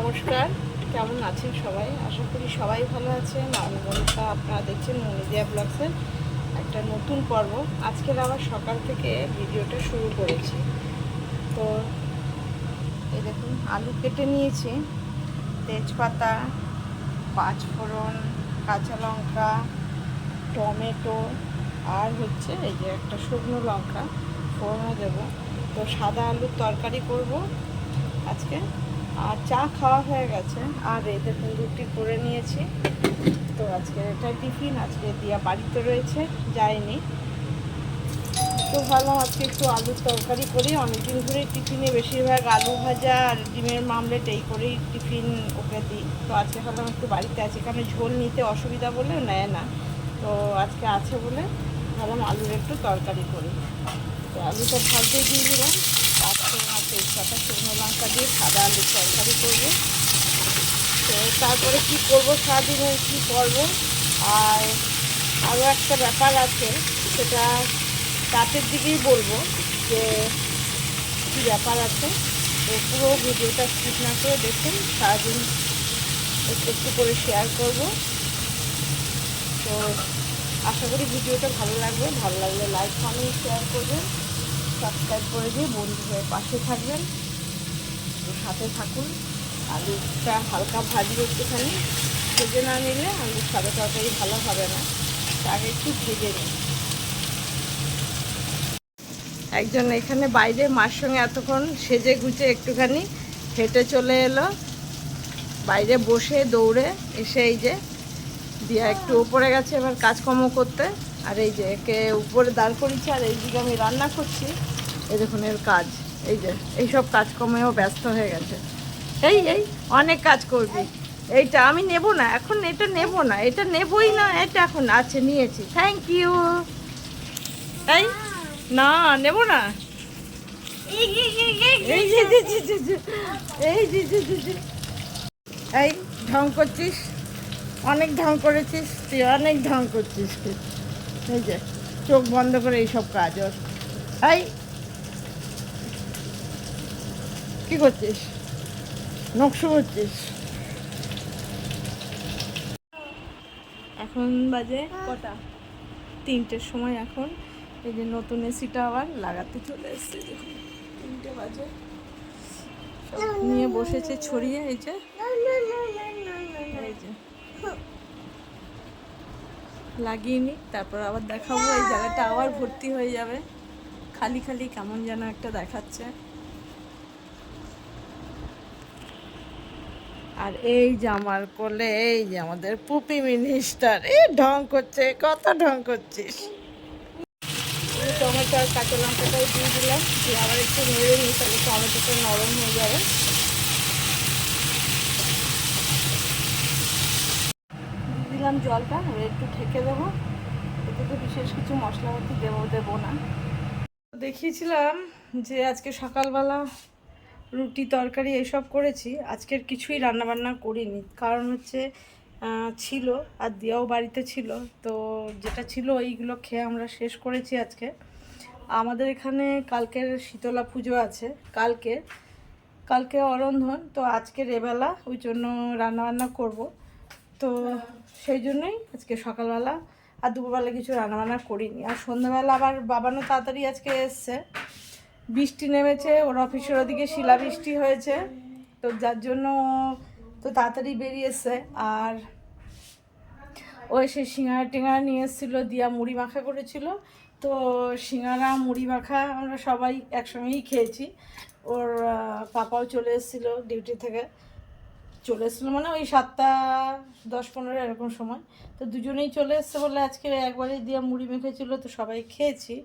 নমস্কার, কেমন আছেন সবাই? আশা করি সবাই ভালো আছেন। আমি মনীষা, আপনারা দেখছেন মনিদিয়া ব্লগসের একটা নতুন পর্ব। আজকের আবার সকাল থেকে ভিডিওটা শুরু করেছি। তো এই দেখুন, আলু কেটে নিয়েছি, তেজপাতা, পাঁচফোড়ন, কাঁচা লঙ্কা, টমেটো আর হচ্ছে এই যে একটা শুকনো লঙ্কা ফোড়নে দেবো। তো সাদা আলুর তরকারি করব আজকে। আর চা খাওয়া হয়ে গেছে। আর এই দেখুন রুটি করে নিয়েছি। তো আজকে এটা টিফিন, আজকে দিয়া বাড়িতে রয়েছে, যায়নি। তো ভাবলাম আজকে একটু আলুর তরকারি করি। অনেকদিন ধরে টিফিনে বেশিরভাগ আলু ভাজা আর ডিমের মামলেট এই করেই টিফিন ওকে দিই। তো আজকে ভাবলাম একটু বাড়িতে আছে, কারণ ঝোল নিতে অসুবিধা বলে নেয় না। তো আজকে আছে বলে ভাবলাম আলুর একটু তরকারি করি। তো আলুটা ভাজতে দিয়ে দিলাম। পাঁচফোড়ন আর তেজপাতা, শুকনো লঙ্কা দিয়ে সাদা আলুর তরকারি করবো। তো তারপরে কি করব, সারাদিনে কী করবো। আর আরও একটা ব্যাপার আছে, সেটা রাতের দিকেই বলবো যে কী ব্যাপার আছে। তো পুরো ভিডিওটা স্কিপ না করে দেখুন, সারাদিন একটু একটু করে শেয়ার করব। তো আশা করি ভিডিওটা ভালো লাগবে। ভালো লাগলে লাইক কমেন্ট শেয়ার করবেন, সাবস্ক্রাইব করে দিয়ে বন্ধু হয়ে পাশে থাকবেন। সাথে থাকুন। আলুটা হালকা ভাজবো একটুখানি, ভেজে না নিলে আলুর সাদা তরকারি ভালো হবে না। আগে একটু ভেজে নিই। একজন এখানে বাইরে মার সঙ্গে এতক্ষণ সেজে গুজে একটুখানি হেঁটে চলে এলো, বাইরে বসে দৌড়ে এসে এই যে দিয়া একটু উপরে গেছে এবার কাজকর্ম করতে। আর এই যে একে উপরে দাঁড় করেছি, আর এইদিকে আমি রান্না করছি। এই দেখুন এর কাজ, এই যে এইসব কাজকর্মেও ব্যস্ত হয়ে গেছে। এই এই অনেক কাজ করবি। এইটা আমি নেব না এখন, এটা নেব না, এটা নেবই না, এটা এখন আছে, নিয়েছি, থ্যাংক ইউ। এই না, নেব না। এই যে এই ঢং করছিস, অনেক ঢং করেছিস তুই, অনেক ঢং করছিস তুই। এই যে চোখ বন্ধ করে এইসব কাজ ওর। এই কী করছিস, নকশু করছিস? এখন বাজে কটা, 3টের সময় এখন। এই যে নতুন এসিটা আবার লাগাতে চলে এসছে, দেখুন 3টে বাজে। সব নিয়ে বসেছে ছড়িয়ে, এই যে লাগিয়ে নিই, তারপর আবার দেখাবো। এই জায়গাটা আবার ভর্তি হয়ে যাবে, খালি খালি কেমন যেন একটা দেখাচ্ছে। আর এই যে আমার কোলে এই যে আমাদের পুপি মিনিস্টার, এই ঢং করছে, কত ঢং করছিস। টমেটো আর কাঁচা লঙ্কাটাও দিয়ে দিলাম, দিয়ে আবার একটু নেড়ে নিই, তাহলে টমেটোটা নরম হয়ে যাবে। দিয়ে দিলাম জলটা, এবার একটু ঢেকে দেবো। এতে তো বিশেষ কিছু মশলাপাতি দেবো না। দেখিয়েছিলাম যে আজকে সকালবেলা রুটি তরকারি এসব করেছি, আজকের কিছুই রান্নাবান্না করিনি। কারণ হচ্ছে ছিল, আর দিয়াও বাড়িতে ছিল, তো যেটা ছিল এইগুলো খেয়ে আমরা শেষ করেছি আজকে। আমাদের এখানে কালকের শীতলা পুজো আছে, কালকে অরন্ধন, তো আজকের এবেলা ওই জন্য রান্নাবান্না করব। তো সেই জন্যই আজকে সকালবেলা আর দুপুরবেলা কিছু রান্নাবান্না করিনি। আর সন্ধ্যাবেলা আবার বাবানও তাড়াতাড়ি আজকে এসছে, বৃষ্টি নেমেছে, ওর অফিসের ওদিকে শিলাবৃষ্টি হয়েছে, তো যার জন্য তো তাড়াতাড়ি বেরিয়েছে। আর ও এসে সিঙ্গারা টিঙ্গারা নিয়ে এসেছিলো, দিয়া মুড়ি মাখা করেছিল। তো সিঙ্গারা মুড়ি মাখা আমরা সবাই একসঙ্গেই খেয়েছি। ওর পাপাও চলে এসেছিলো ডিউটি থেকে, চলে এসেছিলো মানে ওই 7:10-15 এরকম সময়। তো দুজনেই চলে এসছে বলে আজকে একবারেই দিয়া মুড়ি মেখেছিলো, তো সবাই খেয়েছি।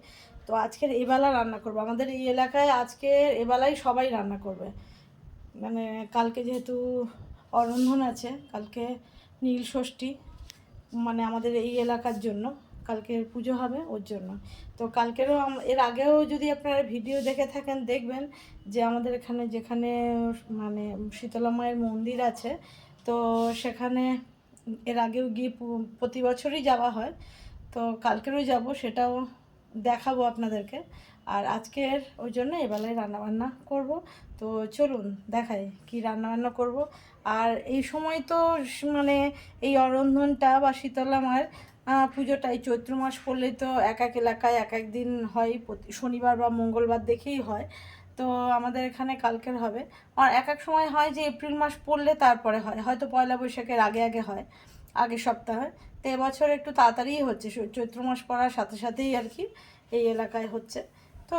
তো আজকের এবেলা রান্না করবো, আমাদের এই এলাকায় আজকে এবেলাই সবাই রান্না করবে। মানে কালকে যেহেতু অরন্ধন আছে, কালকে নীল ষষ্ঠী, মানে আমাদের এই এলাকার জন্য কালকের পুজো হবে ওর জন্য। তো কালকেরও এর আগেও যদি আপনারা ভিডিও দেখে থাকেন দেখবেন যে আমাদের এখানে যেখানে মানে শীতলা মায়ের মন্দির আছে, তো সেখানে এর আগেও গিয়ে প্রতি বছরই যাওয়া হয়। তো কালকেরও যাব, সেটাও দেখাবো আপনাদেরকে। আর আজকের ওই জন্য এবেলায় রান্নাবান্না করব। তো চলুন দেখাই কি রান্নাবান্না করব। আর এই সময় তো মানে এই অরন্ধনটা বা শীতলা মার পুজোটা এই চৈত্র মাস পড়লেই তো এক এক এলাকায় এক এক দিন হয়, শনিবার বা মঙ্গলবার দেখেই হয়। তো আমাদের এখানে কালকের হবে। আর এক এক সময় হয় যে এপ্রিল মাস পড়লে তারপরে হয়, হয়তো পয়লা বৈশাখের আগে আগে হয়, আগের সপ্তাহে। তো এবছর একটু তাড়াতাড়িই হচ্ছে, চৈত্র মাস পড়ার সাথে সাথেই আর কি এই এলাকায় হচ্ছে। তো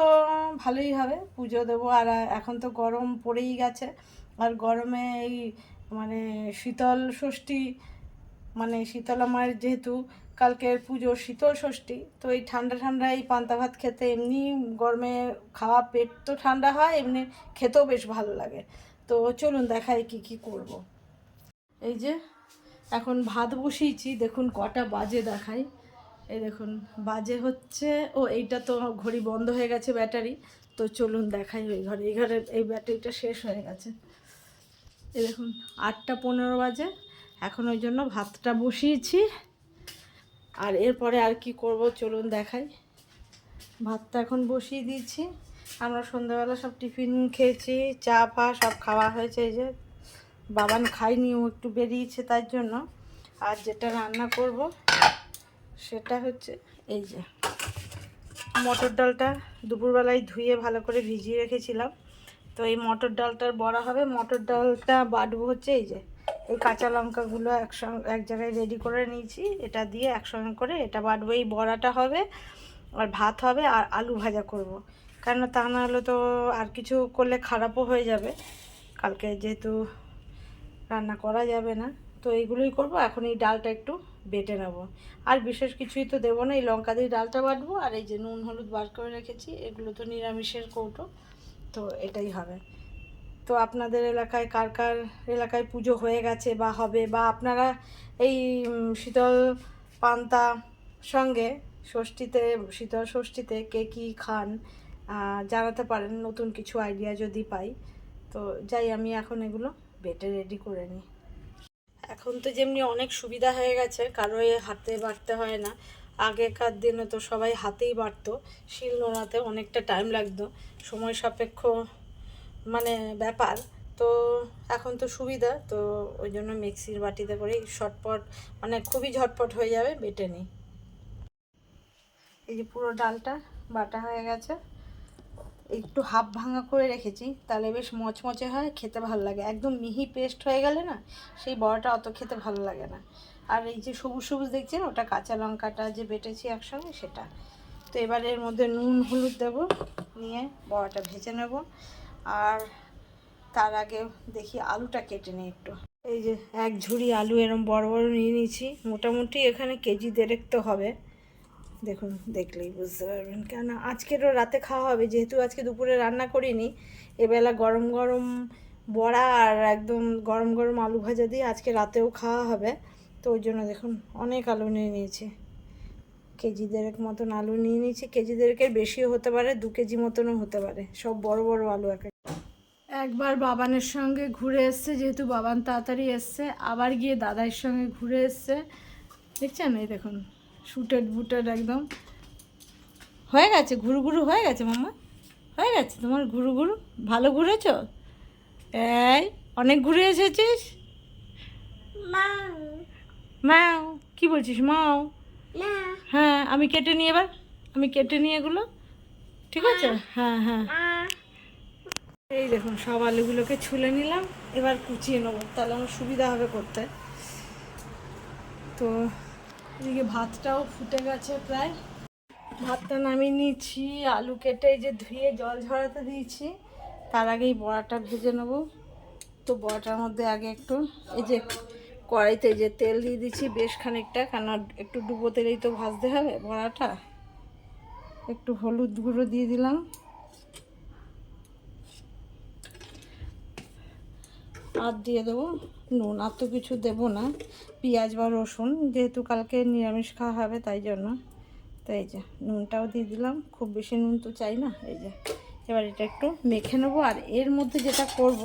ভালোই হবে, পুজো দেবো। আর এখন তো গরম পড়েই গেছে, আর গরমে এই মানে শীতল ষষ্ঠী, মানে শীতলা মায়ের যেহেতু কালকের পুজো শীতল ষষ্ঠী, তো এই ঠান্ডা ঠান্ডা এই পান্তা ভাত খেতে, এমনি গরমে খাওয়া পেট তো ঠান্ডা হয়, এমনি খেতেও বেশ ভালো লাগে। তো চলুন দেখাই কি কি করব। এই যে এখন ভাত বসিয়েছি, দেখুন কটা বাজে দেখাই। এই দেখুন বাজে হচ্ছে, ও এইটা তো ঘড়ি বন্ধ হয়ে গেছে ব্যাটারি। তো চলুন দেখাই ওই ঘরে, এই ঘরে এই ব্যাটারিটা শেষ হয়ে গেছে। এই দেখুন 8টা 15 বাজে, এখন ওই জন্য ভাতটা বসিয়েছি। আর এরপরে আর কি করব চলুন দেখাই। ভাতটা এখন বসিয়ে দিয়েছি। আমরা সন্ধ্যাবেলা সব টিফিন খেয়েছি, চা ফা সব খাওয়া হয়েছে। এই যে বাবান খাইনি, ও একটু বেরিয়েছে তার জন্য। আর যেটা রান্না করব সেটা হচ্ছে এই যে মটর ডালটা দুপুরবেলায় ধুয়ে ভালো করে ভিজিয়ে রেখেছিলাম। তো এই মটর ডালটার বড়া হবে। মটর ডালটা বাটবো হচ্ছে এই যে এই কাঁচা লঙ্কাগুলো একসঙ্গে এক জায়গায় রেডি করে নিয়েছি, এটা দিয়ে একসঙ্গে করে এটা বাটবো। এই বড়াটা হবে, আর ভাত হবে, আর আলু ভাজা করব। কেন তা না হলে তো আর কিছু করলে খারাপও হয়ে যাবে, কালকে যেহেতু রান্না করা যাবে না। তো এইগুলোই করব। এখন এই ডালটা একটু বেটে নেব, আর বিশেষ কিছুই তো দেবো না, এই লঙ্কা দিয়ে ডালটা বাটবো। আর এই যে নুন হলুদ বার করে রেখেছি, এগুলো তো নিরামিষের কৌটো, তো এটাই হবে। তো আপনাদের এলাকায় কার কার এলাকায় পুজো হয়ে গেছে বা হবে, বা আপনারা এই শীতল পান্তা সঙ্গে ষষ্ঠীতে, শীতল ষষ্ঠীতে কে কী খান জানাতে পারেন, নতুন কিছু আইডিয়া যদি পাই। তো যাই আমি এখন এগুলো বেটে রেডি করে নিই। এখন তো যেমনি অনেক সুবিধা হয়ে গেছে, কারো হাতে বাটতে হয় না। আগেকার দিনে তো সবাই হাতেই বাটতো, শিল নোড়াতে অনেকটা টাইম লাগতো, সময় সাপেক্ষ মানে ব্যাপার। তো এখন তো সুবিধা, তো ওই জন্য মিক্সির বাটিতে করেই শটপট, মানে খুবই ঝটপট হয়ে যাবে, বেটে নিই। এই যে পুরো ডালটা বাটা হয়ে গেছে, একটু হাফ ভাঙা করে রেখেছি, তাহলে বেশ মচমচে হয়, খেতে ভালো লাগে। একদম মিহি পেস্ট হয়ে গেলে না সেই বড়াটা অত খেতে ভালো লাগে না। আর এই যে সবুজ সবুজ দেখছেন, ওটা কাঁচা লঙ্কাটা যে বেটেছি একসঙ্গে সেটা। তো এবার এর মধ্যে নুন হলুদ দেবো, নিয়ে বড়াটা ভেজে নেব। আর তার আগে দেখি আলুটা কেটে নিই একটু। এই যে এক ঝুড়ি আলু এরম বড় বড় নিয়ে নিয়েছি, মোটামুটি এখানে কেজি দেড়েক তো হবে। দেখুন দেখলেই বুঝতে পারবেন, কেন আজকেরও রাতে খাওয়া হবে, যেহেতু আজকে দুপুরে রান্না করিনি। এবেলা গরম গরম বড়া আর একদম গরম গরম আলু ভাজা দিয়ে আজকে রাতেও খাওয়া হবে। তো ওই জন্য দেখুন অনেক আলু নিয়ে নিয়েছি, কেজি দেড়েক মতন আলু নিয়ে নিয়েছি। কেজি দেড়েকের বেশিও হতে পারে, 2 কেজি মতনও হতে পারে, সব বড় বড় আলু। একবার বাবানের সঙ্গে ঘুরে এসছে, যেহেতু বাবান তাড়াতাড়ি এসছে, আবার গিয়ে দাদার সঙ্গে ঘুরে এসছে। দেখছেন এই দেখুন শুটেড বুটেড একদম হয়ে গেছে, ঘুরু ঘুরু হয়ে গেছে। মাম্মা হয়ে গেছে তোমার ঘুরু ঘুরু, ভালো ঘুরেছ? এই অনেক ঘুরে এসেছিস। মাও কি বলছিস মাও? হ্যাঁ আমি কেটে নিয়ে, এবার আমি কেটে নিয়ে এগুলো, ঠিক আছে? হ্যাঁ হ্যাঁ। এই দেখুন সব আলুগুলোকে ছুলে নিলাম, এবার কুচিয়ে নেবো, তাহলে আমার সুবিধা হবে করতে। তো এদিকে ভাতটাও ফুটে গেছে প্রায়, ভাতটা নামিয়ে নিয়েছি, আলু কেটে এই যে ধুয়ে জল ঝরাতে দিয়েছি। তার আগেই বড়াটা ভেজে নেবো। তো বড়াটার মধ্যে আগে একটু এই যে কড়াইতে যে তেল দিয়ে দিচ্ছি বেশ খানিকটা, কেন একটু ডুবো তেলেই তো ভাজতে হবে বড়াটা। একটু হলুদ গুঁড়ো দিয়ে দিলাম, আর দিয়ে দেবো নুন। আর তো কিছু দেবো না, পেঁয়াজ বা রসুন, যেহেতু কালকে নিরামিষ খাওয়া হবে তাই জন্য। তো এই যে নুনটাও দিয়ে দিলাম, খুব বেশি নুন তো চাই না। এই যে এবার এটা একটু মেখে নেবো। আর এর মধ্যে যেটা করব,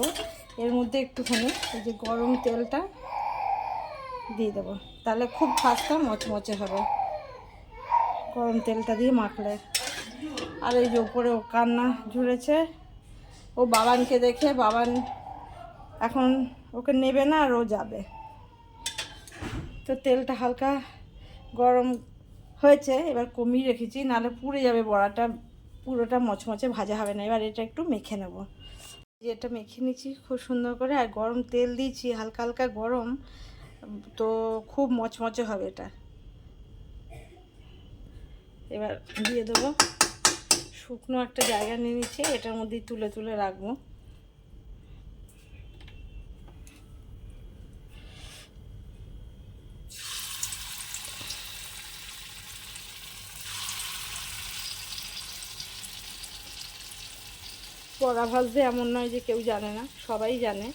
এর মধ্যে একটুখানি এই যে গরম তেলটা দিয়ে দেবো, তাহলে খুব ভাতটা মচমচে হবে গরম তেলটা দিয়ে মাখলে। আর এই যে উপরে ও কান্না ঝুলেছে, ও বাবানকে দেখে বাবান এখন ওকে নেবে না আর ও যাবে। তো তেলটা হালকা গরম হয়েছে, এবার কমিয়ে রেখেছি, নাহলে পুড়ে যাবে বড়াটা, পুরোটা মচমচে ভাজা হবে না। এবার এটা একটু মেখে নেব। এটা মেখে নিচ্ছি খুব সুন্দর করে, আর গরম তেল দিয়েছি হালকা হালকা গরম, তো খুব মচমচে হবে এটা। এবার দিয়ে দেবো, শুকনো একটা জায়গা নিয়ে নিচ্ছি, এটার মধ্যেই তুলে তুলে রাখবো। বড়া ভাজতে এমন নয় যে কেউ জানে না, সবাই জানে।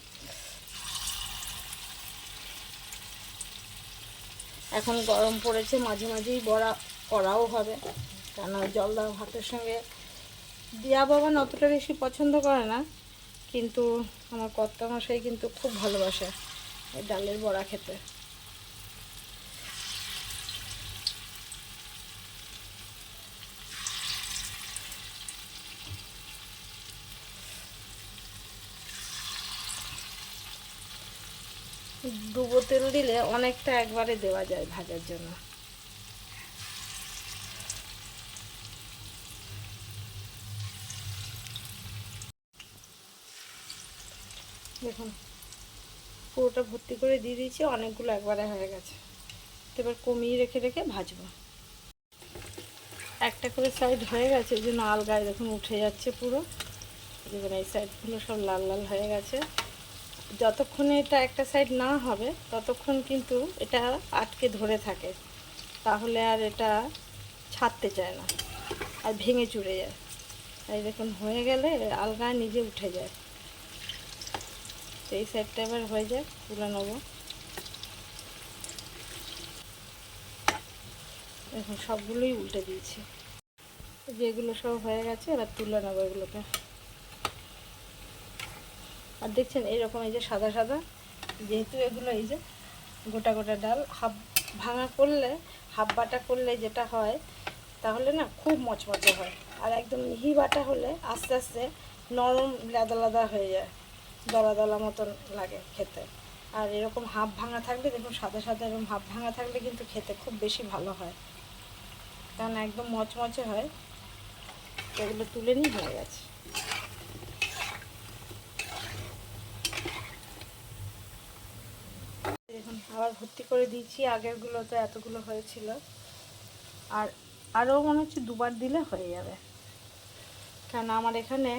এখন গরম পড়েছে, মাঝে মাঝেই বড়া করাও হবে, কেন জল দেওয়া ভাতের সঙ্গে। দিয়া বাবান অতটা বেশি পছন্দ করে না, কিন্তু আমার কর্তামশাই কিন্তু খুব ভালোবাসে এই ডালের বড়া খেতে। ডুবো তেল দিলে অনেকটা একবারে দেওয়া যায় ভাজার জন্য। দেখুন পুরোটা ভর্তি করে দিয়ে দিয়েছি, অনেকগুলো একবারে হয়ে গেছে। এবার কমিয়ে রেখে রেখে ভাজবো। একটা করে সাইড হয়ে গেছে, এই জন্য আলগায় দেখুন উঠে যাচ্ছে পুরো। দেখুন এই সাইডগুলো সব লাল লাল হয়ে গেছে। যতক্ষণে এটা একটা সাইড না হবে ততক্ষণ কিন্তু এটা আটকে ধরে থাকে, তাহলে আর এটা ছাড়তে চায় না আর ভেঙে চুরে যায়। এই দেখুন হয়ে গেলে আলগায় নিজে উঠে যায়। এই সাইডটা এবার হয়ে যায়, তুলে নেবো। দেখুন সবগুলোই উল্টে দিয়েছি, যেগুলো সব হয়ে গেছে এবার তুলে নেবো এগুলোকে। আর দেখছেন এইরকম এই যে সাদা সাদা, যেহেতু এগুলো এই যে গোটা গোটা ডাল, হাফ ভাঙা করলে হাফ বাটা করলে যেটা হয়, তাহলে না খুব মচমচে হয়। আর একদম মিহি বাটা হলে আস্তে আস্তে নরম লাদা লাদা হয়ে যায়, দলা দলা মতন লাগে খেতে। আর এরকম হাফ ভাঙা থাকলে দেখুন সাদা সাদা এরকম হাফ ভাঙা থাকলে কিন্তু খেতে খুব বেশি ভালো হয়, কারণ একদম মচমচে হয়। এগুলো তুলে নিয়ে হয়ে গেছে। দেখুন আবার ভর্তি করে দিয়েছি, আগেরগুলো তো এতগুলো হয়েছিল, আর আরও মনে হচ্ছে দুবার দিলে হয়ে যাবে, কারণ আমার এখানে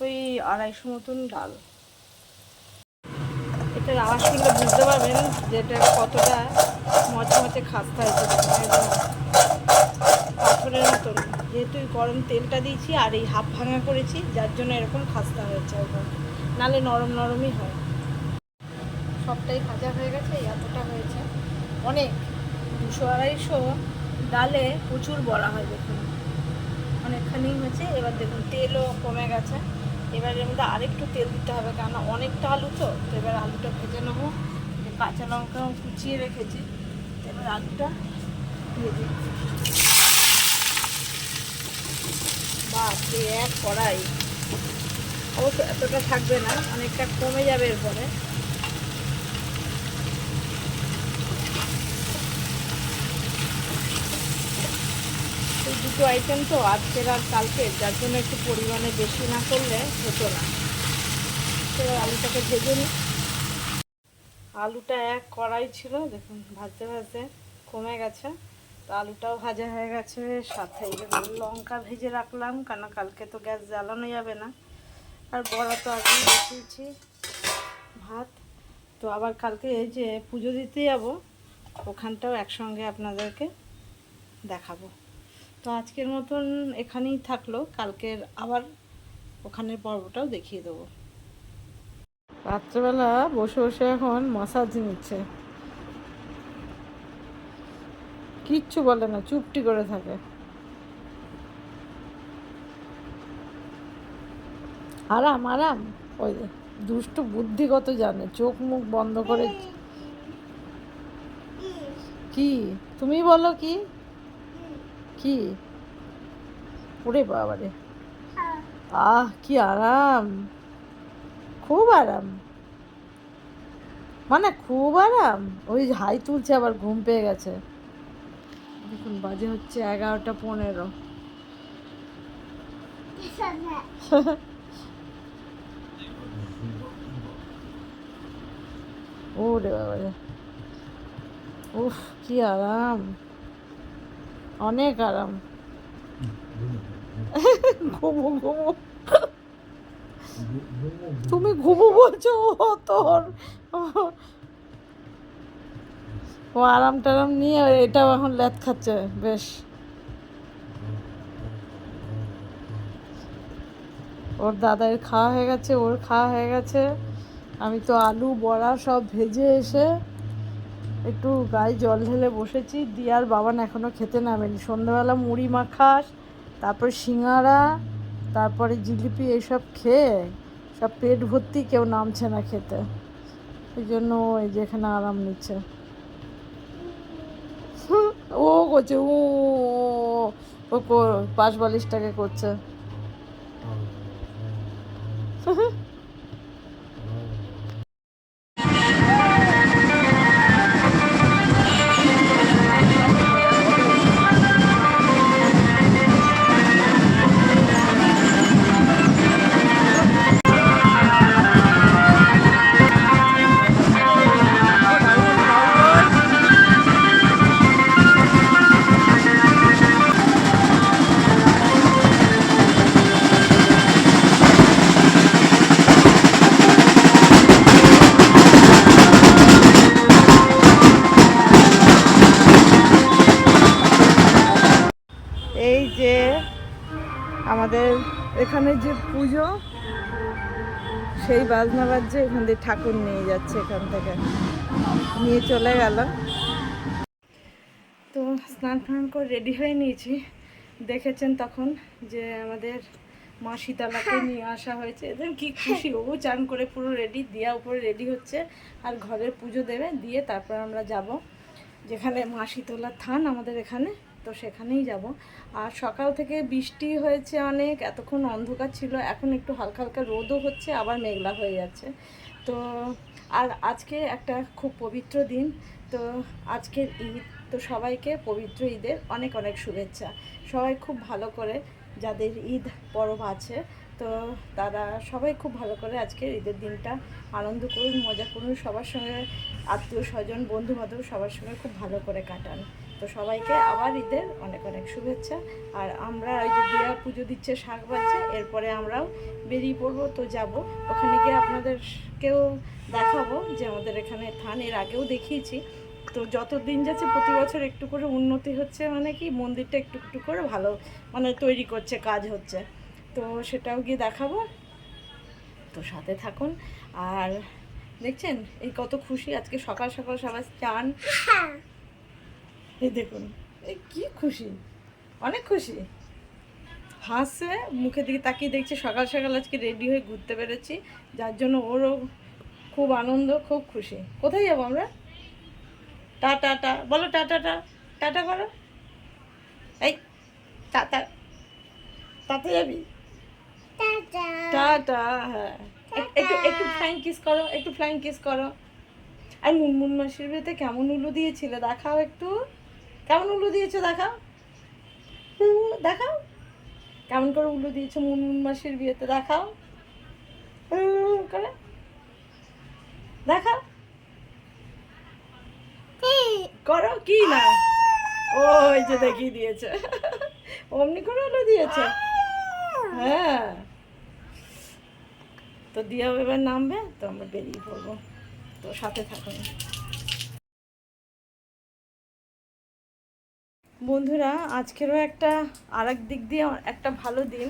ওই 250 মতন ডাল। এটার আওয়াজ শুনলে বুঝতে পারবেন যে এটা কতটা মচমচে খাস্তা হয়েছে। পাথরের মতন, যেহেতু গরম তেলটা দিয়েছি আর এই হাফ ভাঙা করেছি, যার জন্য এরকম খাস্তা হয়েছে, একবার নালে নরম নরমই হয়। সবটাই ভাজা হয়ে গেছে, এতটা হয়েছে অনেক। 200-250 ডালে প্রচুর বড়া হয়, দেখুন অনেকখানি হয়েছে। এবার দেখুন তেলও কমে গেছে, এবার এর মধ্যে আরেকটু তেল দিতে হবে, কারণ অনেকটা আলু তো। এবার আলুটা ভেজে নেবো, কাঁচা লঙ্কাও কুচিয়ে রেখেছি, এবার আলুটা দিয়ে দিই। বাপরে এক কড়াই, অবশ্য এতটা থাকবে না, অনেকটা কমে যাবে এরপরে। এই দুটো আইটেম তো আজকের আর কালকের, যার জন্য একটু পরিমাণে বেশি না করলে হতো না। এবার আলুটাকে ভেজে নিই। আলুটা এক কড়াই ছিল, দেখুন ভাজতে ভাজতে কমে গেছে। তো আলুটাও ভাজা হয়ে গেছে, সাথে এই যে লঙ্কা ভেজে রাখলাম, কারণ কালকে তো গ্যাস জ্বালানো যাবে না। আর বড়া তো আগেই বসিয়েছি, ভাত তো আবার কালকে এই যে পুজো দিতে যাব, ওখানটাও একসঙ্গে আপনাদেরকে দেখাবো। তো আজকের মতন এখানেই থাকলো, কালকের আবার ওখানের পর্বটাও দেখিয়ে দেবো। রাত্রেবেলা বসে বসে এখন মাসাজ নিচ্ছে, কিচ্ছু বলে না, চুপটি করে থাকে। আরাম আরাম, ওই দুষ্টু বুদ্ধিগত জানে, চোখ মুখ বন্ধ করে। কি তুমি বলো, কি কি ওরে বাবারে, কি আরাম, খুব আরাম, মানে খুব আরাম। ওই হাই তুলছে, আবার ঘুম পেয়ে গেছে। দেখুন বাজে হচ্ছে 11:15। ওরে বাবারে, উফ কি আরাম, অনেক আরাম। ঘুমো ঘুমো, তুমি ঘুমো বলছো, ও তোর ও আরাম টারাম নিয়ে এটাও এখন ল্যাদ খাচ্ছে বেশ। ওর দাদার খাওয়া হয়ে গেছে, ওর খাওয়া হয়ে গেছে। আমি তো আলু বড়া সব ভেজে এসে একটু গায়ে জল ঢেলে বসেছি। দিয়ার বাবান এখনও খেতে নামেনি। সন্ধ্যাবেলা মুড়ি মাখাস, তারপর সিঙ্গারা, তারপরে জিলিপি, এইসব খেয়ে সব পেট ভর্তি, কেউ নামছে না খেতে। এই জন্য ওই যে এখানে আরাম নিচ্ছে। ও করছে ও পাশ বালিশটাকে করছে। এই যে আমাদের এখানে যে পুজো, সেই বাজনা বাজছে, এখান থেকে ঠাকুর নিয়ে যাচ্ছে, এখান থেকে নিয়ে চলে গেল। তো স্নান টান করে রেডি হয়ে নিয়েছি। দেখেছেন তখন যে আমাদের মা শীতলাকে নিয়ে আসা হয়েছে। এদের কি খুশি, ও চান করে পুরো রেডি, দিয়া উপরে রেডি হচ্ছে আর ঘরের পুজো দেবে, দিয়ে তারপর আমরা যাব যেখানে মা শীতলার থান আমাদের এখানে, তো সেখানেই যাব। আর সকাল থেকে বৃষ্টি হয়েছে অনেক, এতক্ষণ অন্ধকার ছিল, এখন একটু হালকা হালকা রোদও হচ্ছে, আবার মেঘলা হয়ে যাচ্ছে। তো আর আজকে একটা খুব পবিত্র দিন, তো আজকের ঈদ। তো সবাইকে পবিত্র ঈদের অনেক অনেক শুভেচ্ছা। সবাই খুব ভালো করে, যাদের ঈদ পরব আছে, তো তারা সবাই খুব ভালো করে আজকের ঈদের দিনটা আনন্দ করুন, মজা করুন, সবার সঙ্গে আত্মীয় স্বজন বন্ধু বান্ধব সবার সঙ্গে খুব ভালো করে কাটান। তো সবাইকে আবার ঈদের অনেক অনেক শুভেচ্ছা। আর আমরা ওই যে দিয়া পুজো দিচ্ছে, শাক বাজছে, এরপরে আমরাও বেরিয়ে পড়বো। তো যাব ওখানে গিয়ে আপনাদেরকেও দেখাবো যে আমাদের এখানে থান, এর আগেও দেখিয়েছি। তো যত দিন যাচ্ছে প্রতি বছর একটু করে উন্নতি হচ্ছে, মানে কি মন্দিরটা একটু একটু করে ভালো মানে তৈরি করছে, কাজ হচ্ছে। তো সেটাও গিয়ে দেখাবো, তো সাথে থাকুন। আর দেখছেন এই কত খুশি, আজকে সকাল সকাল সবাই চান, এই দেখুন এই কি খুশি, অনেক খুশি, হাসছে, মুখের দিকে তাকিয়ে দেখছে সকাল সকাল আজকে রেডি হয়ে ঘুরতে পেরেছি, যার জন্য ওরও খুব আনন্দ, খুব খুশি। কোথায় যাবো আমরা? টাটা টা বলো, টাটা টা, টাটা করো, এই টাটা, টাটা যাবি, টাটা। হ্যাঁ, একটু একটু ফ্লাইং কিস করো, একটু ফ্লাইং কিস করো। আর মুনমুন মাসির বিয়েতে কেমন উলু দিয়েছিলে দেখাও একটু, কেমন উলু দিয়েছো দেখাও, দেখাও কেমন করে উলু দিয়েছো মুনমুন মাসির বিয়েতে, দেখাও করে, দেখাও, করো কি না, ওই যে দেখিয়ে দিয়েছে, অমনি করে উলু দিয়েছে। হ্যাঁ, তো দিয়াও এবার নামবে, তো আমরা বেরিয়ে পড়বো, তো সাথে থাকুন। বন্ধুরা আজকেরও একটা আর এক দিক দিয়ে একটা ভালো দিন।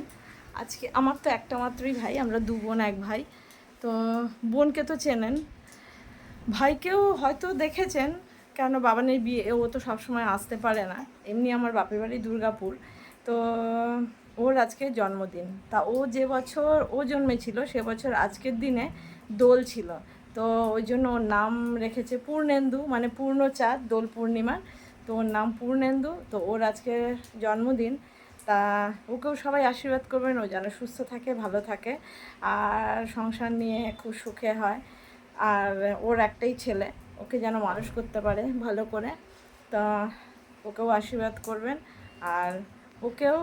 আজকে আমার তো একটা মাত্রই ভাই, আমরা দু বোন এক ভাই। তো বোনকে তো চেনেন, ভাইকেও হয়তো দেখেছেন, কেন বাবানের বিয়ে, ও তো সবসময় আসতে পারে না, এমনি আমার বাপের বাড়ি দুর্গাপুর। তো ওর আজকে জন্মদিন, তা ও যে বছর ও জন্মেছিল সে বছর আজকের দিনে দোল ছিল, তো ওই জন্য ওর নাম রেখেছে পূর্ণেন্দু, মানে পূর্ণচাঁদ, দোল পূর্ণিমার, তো ওর নাম পূর্ণেন্দু। তো ওর আজকে জন্মদিন, তা ওকেও সবাই আশীর্বাদ করবেন, ও যেন সুস্থ থাকে, ভালো থাকে, আর সংসার নিয়ে খুব সুখে হয়। আর ওর একটাই ছেলে, ওকে যেন মানুষ করতে পারে ভালো করে। তা ওকেও আশীর্বাদ করবেন। আর ওকেও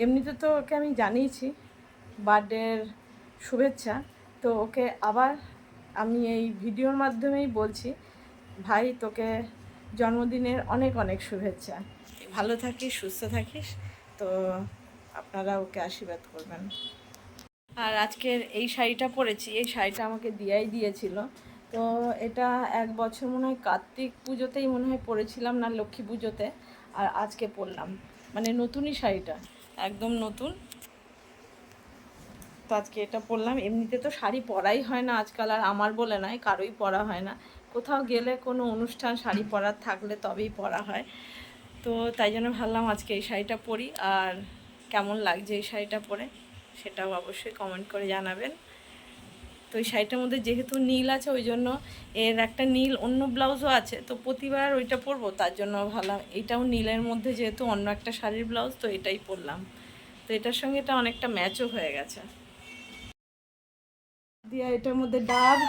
এমনিতে তো ওকে আমি জানিয়েছি বার্থডের শুভেচ্ছা, তো ওকে আবার আমি এই ভিডিওর মাধ্যমেই বলছি, ভাই তোকে জন্মদিনের অনেক অনেক শুভেচ্ছা। ভালো থাকিস, সুস্থ থাকিস। তো আপনারা ওকে আশীর্বাদ করবেন। আর আজকের এই শাড়িটা পরেছি, এই শাড়িটা আমাকে দিয়াই দিয়েছিল। তো এটা 1 বছর মনে হয় কার্তিক পুজোতেই মনে হয় পরেছিলাম, না লক্ষ্মী পুজোতে, আর আজকে পরলাম। মানে নতুনই শাড়িটা, একদম নতুন। তো আজকে এটা পরলাম। এমনিতে তো শাড়ি পরাই হয় না আজকাল, আর আমার বলে নয়, কারোই পরা হয় না। কোথাও গেলে কোনো অনুষ্ঠান শাড়ি পরার থাকলে তবেই পরা হয়। তো তাই জন্য ভাবলাম আজকে এই শাড়িটা পরি। আর কেমন লাগছে এই শাড়িটা পরে সেটাও অবশ্যই কমেন্ট করে জানাবেন। তো এই শাড়িটার মধ্যে যেহেতু নীল আছে, ওই জন্য এর একটা নীল অন্য ব্লাউজও আছে, তো প্রতিবার ওইটা পরবো, তার জন্য ভাবলাম এইটাও নীলের মধ্যে যেহেতু অন্য একটা শাড়ির ব্লাউজ, তো এটাই পরলাম। তো এটার সঙ্গে এটা অনেকটা ম্যাচও হয়ে গেছে। দিয়ে এটার মধ্যে ডাব,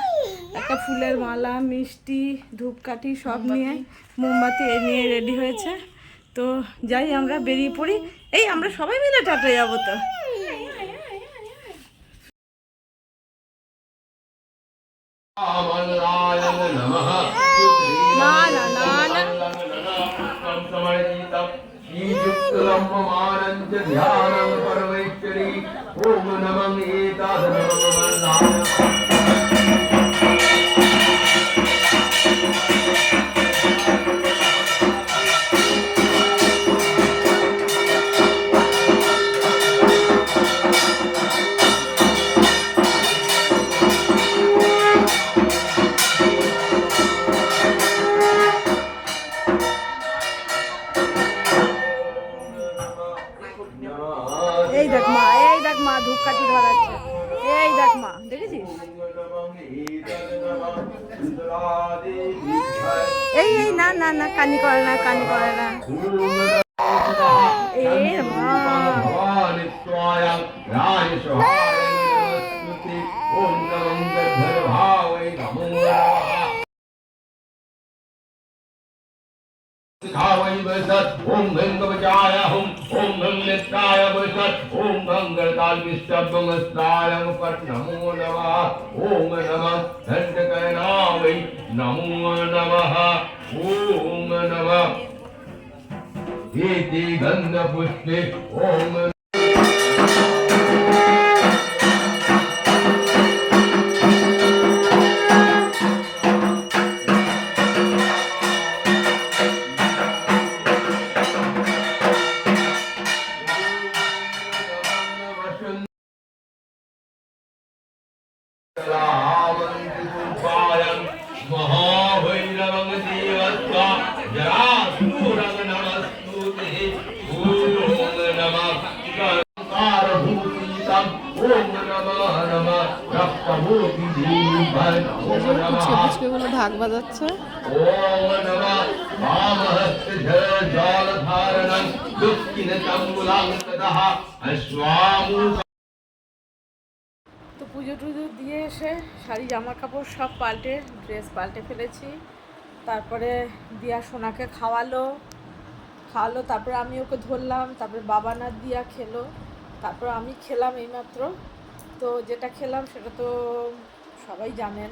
একটা ফুলের মালা, মিষ্টি, ধূপকাঠি সব নিয়ে, মোমবাতি এ নিয়ে রেডি হয়েছে। তো যাই আমরা বেরিয়ে পড়ি। এই আমরা সবাই মিলে টাটা যাবো তো। না না না না এই দেখ মা, এই দেখ মা ধূপকাঠি ধরাচ্ছে। এই দেখ মা, দেখেছিস? এই এই না না না, কানি করে না, কানি করে না। এই মা ओम गंगवचाय हुम ओम गंगनेत्राय वसत ओम गंगलकालविष्टभंगस्त्राय नमो नमः ओम नमः दंडकरणावै नमो नमः ओम नमः इति गंधपुष्पे ओम महाभैरवं देवत्वा जरासूरं नमस्तुते ओम नमः कारभूतितं ओम नमः नमः रक्तभूतिदीपं ओम नमः গুলো ঢাক বাজাচ্ছে। ओम नमः वामहस्त जलधारणं दुःखिनतम्बुलं ततः अश्वामु। তো পুজো টুজো দিয়ে এসে শাড়ি জামা কাপড় সব পাল্টে, ড্রেস পাল্টে ফেলেছি। তারপরে দিয়া সোনাকে খাওয়ালো, তারপরে আমি ওকে ধরলাম, তারপরে বাবানাথ দিয়া খেলো, তারপর আমি খেলাম এইমাত্র। তো যেটা খেলাম সেটা তো সবাই জানেন,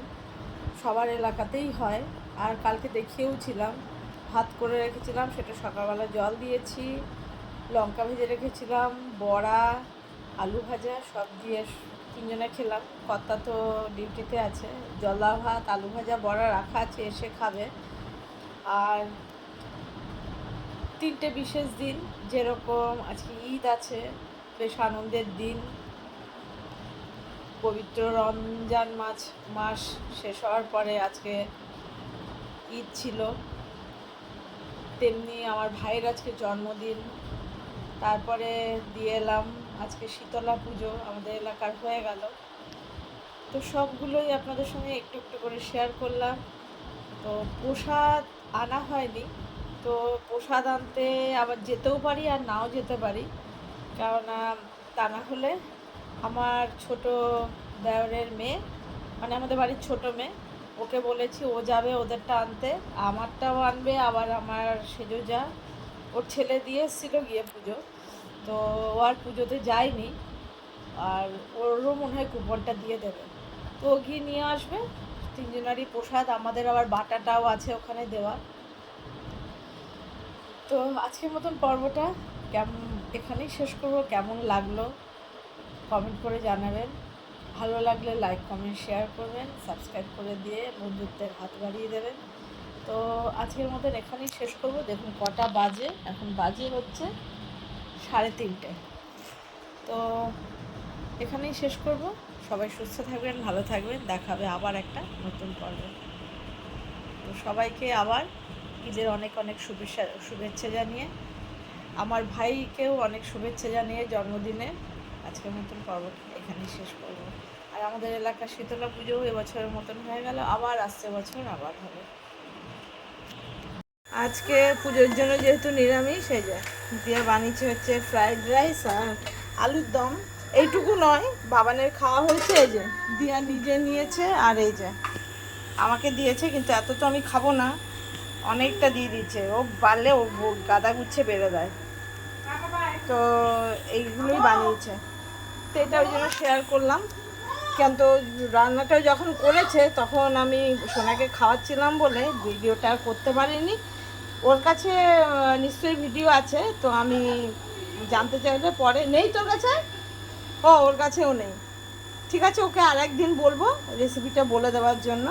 সবার এলাকাতেই হয়। আর কালকে দেখিয়েওছিলাম, ভাত করে রেখেছিলাম, সেটা সকালবেলা জল দিয়েছি, লঙ্কা ভেজে রেখেছিলাম, বড়া, আলু ভাজা সব দিয়ে তিনজনে খেলাম। কর্তা তো ডিউটিতে আছে, জলা ভাত, আলু ভাজা, বড়া রাখা আছে, এসে খাবে। আর 3টে বিশেষ দিন, যেরকম আজকে ঈদ আছে, বেশ আনন্দের দিন। পবিত্র রমজান মাস শেষ হওয়ার পরে আজকে ঈদ ছিল। তেমনি আমার ভাইয়ের আজকে জন্মদিন। তারপরে দিয়ে এলাম আজকে শীতলা পুজো আমাদের এলাকার হয়ে গেল। তো সবগুলোই আপনাদের সঙ্গে একটু একটু করে শেয়ার করলাম। তো প্রসাদ আনা হয়নি, তো প্রসাদ আনতে আবার যেতেও পারি আর নাও যেতে পারি। কেননা তা না হলে আমার ছোট দেওরের মেয়ে, মানে আমাদের বাড়ির ছোট মেয়ে, ওকে বলেছি ও যাবে ওদেরটা আনতে, আমারটাও আনবে, আবার আমার সেজো যা ওর ছেলে দিয়ে এসেছিলো গিয়ে পুজো, তো ও আর পুজোতে যায়নি, আর ওরও মনে হয় কুপনটা দিয়ে দেবে, তো ও গিয়ে নিয়ে আসবে। তিনজনারই প্রসাদ, আমাদের আবার বাটাটাও আছে ওখানে দেওয়া। তো আজকের মতন পর্বটা কেমন এখানেই শেষ করব। কেমন লাগলো কমেন্ট করে জানাবেন, ভালো লাগলে লাইক কমেন্ট শেয়ার করবেন, সাবস্ক্রাইব করে দিয়ে বন্ধুত্বের হাত বাড়িয়ে দেবেন। তো আজকের মতন এখানেই শেষ করব। দেখুন কটা বাজে, এখন বাজে হচ্ছে 3:30। তো এখানেই শেষ করব। সবাই সুস্থ থাকবেন, ভালো থাকবেন, দেখাবে আবার একটা নতুন পর্ব। তো সবাইকে আবার ঈদের অনেক অনেক শুভেচ্ছা জানিয়ে, আমার ভাইকেও অনেক শুভেচ্ছা জানিয়ে জন্মদিনে আজকের মতন পর্ব এখানেই শেষ করব। আর আমাদের এলাকার শীতলা পুজোও এবছরের মতন হয়ে গেল, আবার আসছে বছর আবার হবে। আজকে পুজোর জন্য যেহেতু নিরামিষ, এই যে দিয়ে বানিয়েছে হচ্ছে ফ্রাইড রাইস আর আলুর দম। এইটুকু নয়, বাবানের খাওয়া হয়েছে, এই যে দিয়া নিজে নিয়েছে, আর এই যে আমাকে দিয়েছে, কিন্তু এত তো আমি খাবো না, অনেকটা দিয়ে দিচ্ছে। ও বাড়লে ও গাদা গুচ্ছে বেড়ে দেয়, তো এইগুলোই বানিয়েছে। তো এটা ওই জন্য শেয়ার করলাম। কিন্তু রান্নাটা যখন করেছে তখন আমি সোনাকে খাওয়াচ্ছিলাম বলে ভিডিওটা আর করতে পারিনি। ওর কাছে নিশ্চয়ই ভিডিও আছে, তো আমি জানতে চাইলে পরে। নেই তোর কাছে? ও, ওর কাছেও নেই। ঠিক আছে, ওকে আর একদিন বলবো রেসিপিটা বলে দেওয়ার জন্য।